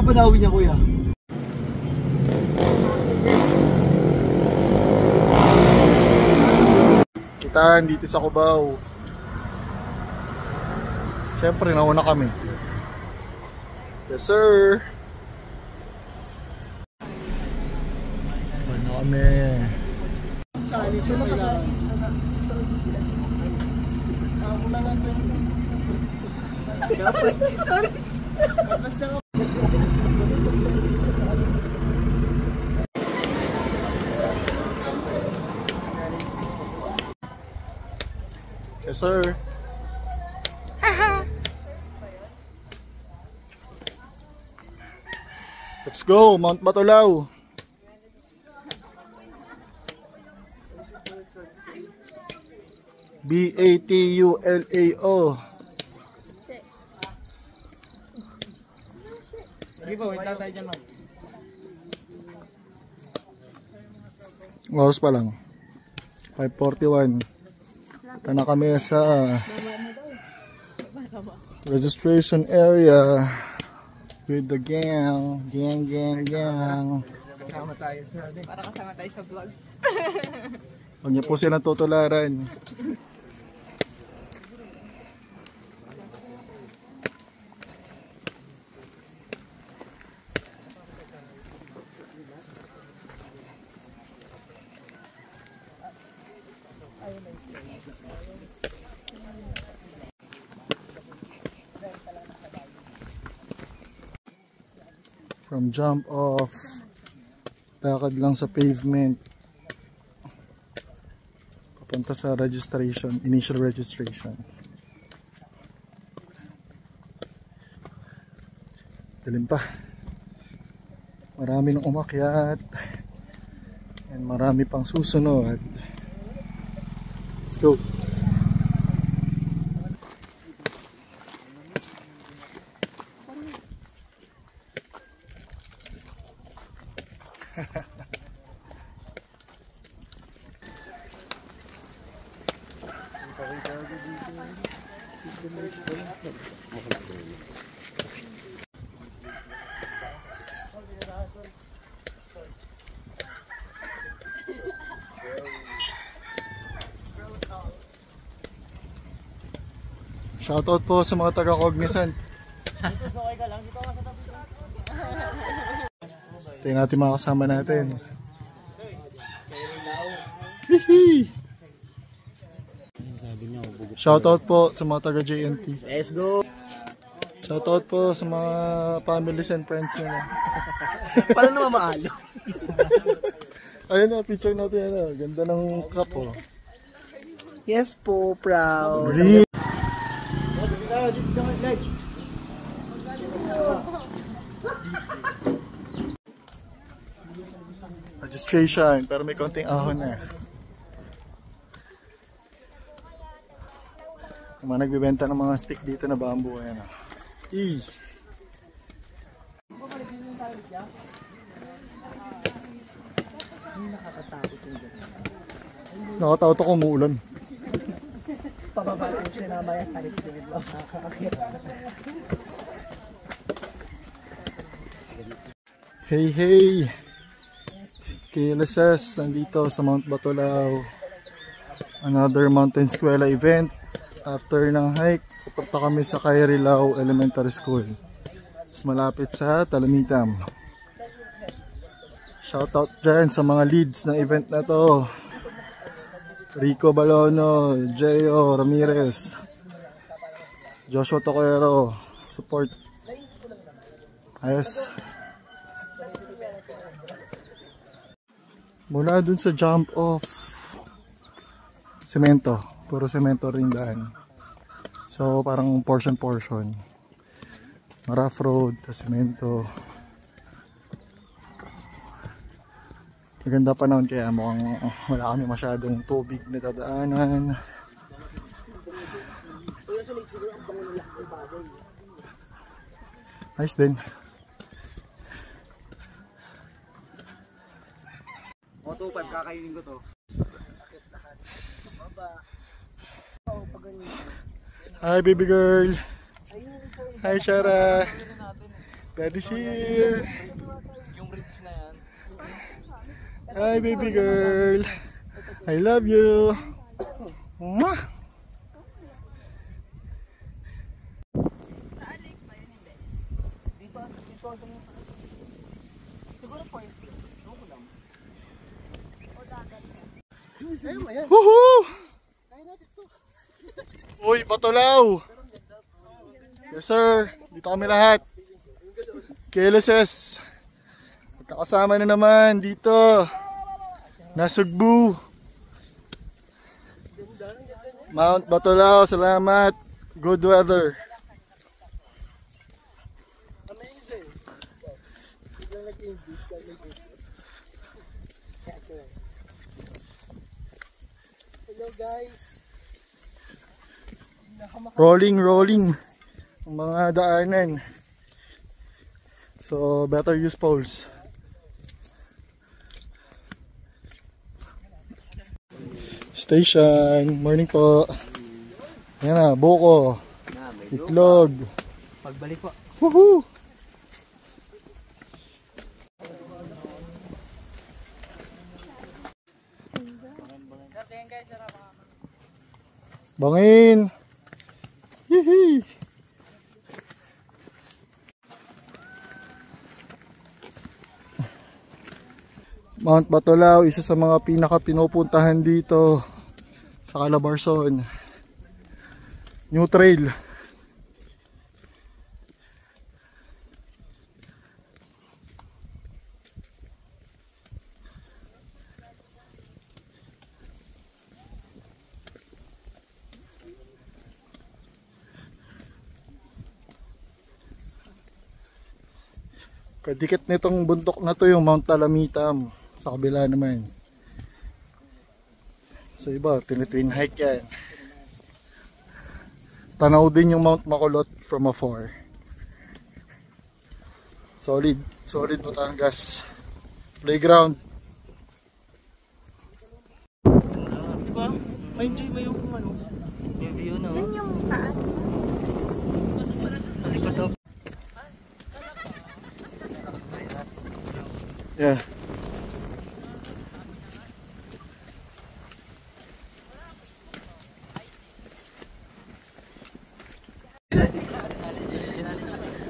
Banawi niya, kuya. Kitaan dito sa Cubao. Siyempre, nauna kami. Yes, sir. Ano kami? Sali siya kailangan. Ako na lang. Sorry. Yes, sir. Let's go, Mount Batulao. B-A-T-U-L-A-O. Sige po, wait lang tayo dyan, ma'am. Oras pa lang. 5:41. Ito na kami sa registration area with the gang. Gang. Kasama tayo sa para kasama tayo sa vlog. Huwag niyo po silang tutularan. From jump off, lakad lang sa pavement papunta sa registration, initial registration. Dilim pa, marami nang umakyat and marami pang susunod. Let's go. Shoutout po sa mga taga-Cognizant. Ito yung ating mga kasama natin. Shoutout po sa mga taga-JNT. Let's go! Shoutout po sa mga families and friends nyo. Paano naman maalo? Ayun na, picture natin. Ano. Ganda ng cup, oh. Yes po, proud. Registration, pero may konting ahon na. Yung mga nagbibenta ng mga stick dito na bamboo. Ayan, oh. Nakataot ako umuulan. Pababa ko siya na maya tarik-tirid lang. Hey! KLSS, nandito sa Mount Batulao. Another Mountain Eskwela event. After ng hike, pupunta kami sa Kairilao Elementary School. Mas malapit sa Talamitam. Shoutout dyan sa mga leads ng event na to. Rico Balono, Jeyo Ramirez, Joshua Toquero, support. Ayos. Mula dun sa jump off, semento, puro semento rin daan. So parang portion. Rough road, semento. Maganda pa naman kaya mukhang wala kami masyadong tubig na dadaanan. Nice din. Auto 5, kakainin ko to. Hi baby girl. Hi Shara. Daddy's here. Yung rich na yan. Hi, baby girl. I love you. Mwah! Woohoo! Uy, Batulaw! Yes sir, dito kami lahat. KLSS. Magkakasama na naman dito. Nasugbu. Mount Batulaw, salamat. Good weather. Hello guys. Rolling ang mga daanan. So better use poles. Station, morning po. Yan na, buko. Itlog. Pagbalik po. Woohoo! Bangin! Hihi! Mount Batulaw, isa sa mga pinaka-pinupuntahan dito sa Calabarzon. New trail. Kadikit nitong bundok na to yung Mount Talamitam. Sa kabila naman. So iba, tinitwin hike yan. Tanaw din yung Mount Makulot from afar. Solid Batangas. Playground. Diba? Ma-enjoy mo yung ano? Yung view na. Yun yung paan. Sa likod daw. Yeah.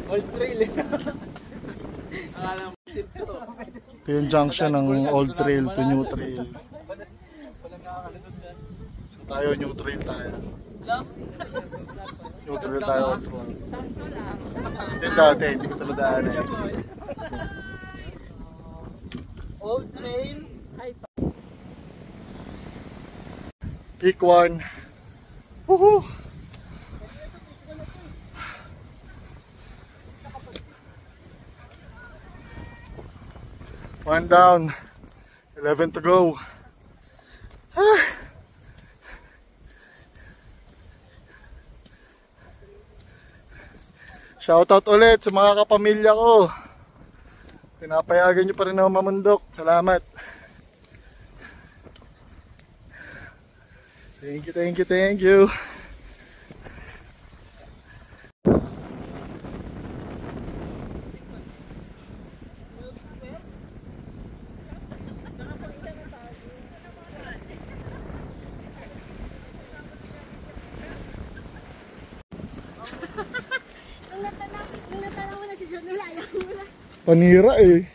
Old trail eh. Ito yung junction ng Old Trail to New Trail. So tayo, New Trail tayo. New Trail tayo, Old Trail. Ito dati, hindi ko taladaanan. Old trail. Peak 1. Woohoo! One down, 11 to go. Shoutout ulit sa mga kapamilya ko. Pinapayagan nyo pa rin ako mamundok. Salamat. Thank you. Nung natanong mo na si John, nalayan mo na. Panira eh.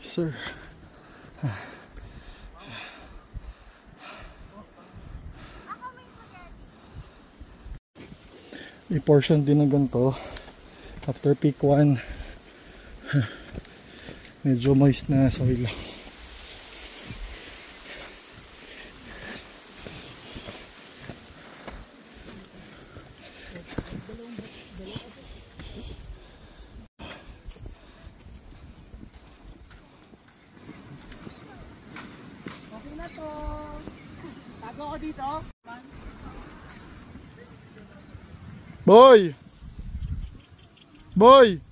Sir. i-portion din ng ganito after peak 1. Medyo moist na soil. Okay na to. Tago ko dito. Boy! Boy!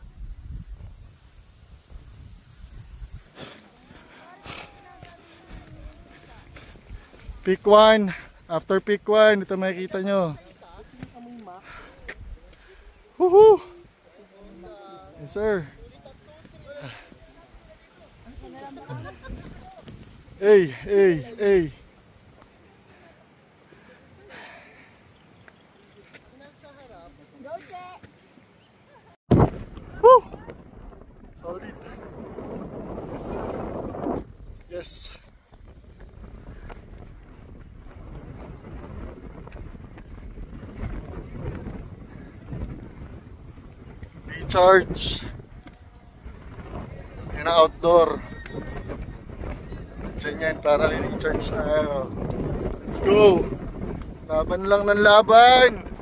Peak 1. After peak 1, ito makikita nyo. Woohoo! Yes, sir. Hey, hey, hey. Woo! Solid. Yes, sir. Yes. Recharge. Yun ang outdoor. Diyan yan para i-recharge tayo. Let's go! Laban lang ng laban!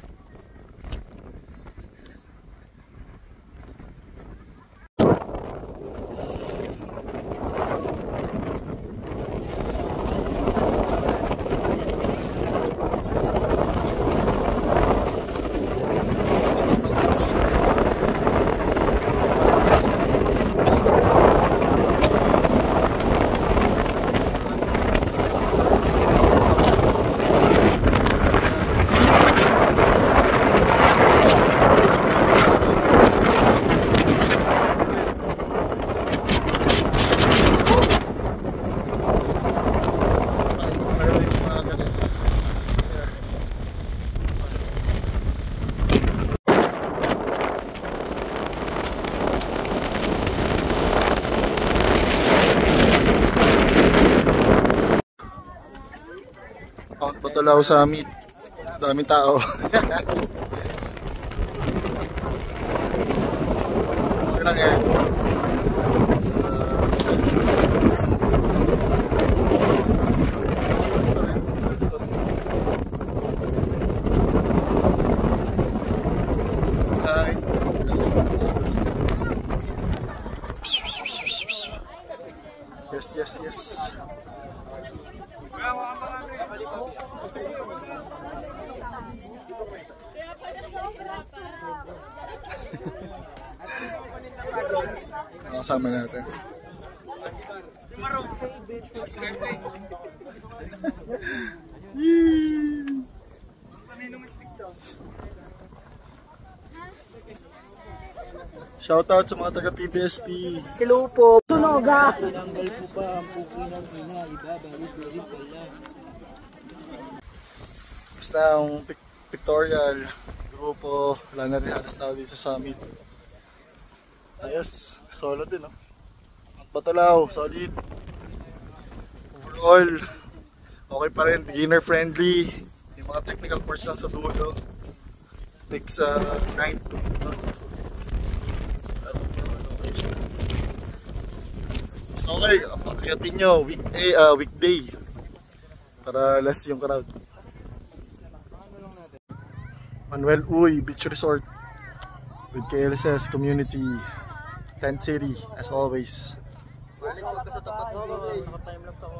Mount Batulao Summit. Daming tao. Okay lang yan. Hi. Yes, yes, yes. Kasama natin. Shoutout sa mga taga PBSP. Hello po. Sunoga. Tinanggal po pa ang puki ng ina, ibabalik ko rin pala. Basta ang pictorial grupo, wala na rin halos tao dito sa summit. Ayos, solo din, no? Batulao, solid. Overall, okay pa rin, beginner friendly. Yung mga technical parts lang sa dulo. Next night, no? So okay, pakiatin nyo weekday para less yung crowd. Manuel Uy Beach Resort with KLSS Community Tent City as always. Alex, huwag ka sa tapat mo. Naka-time lapse ako.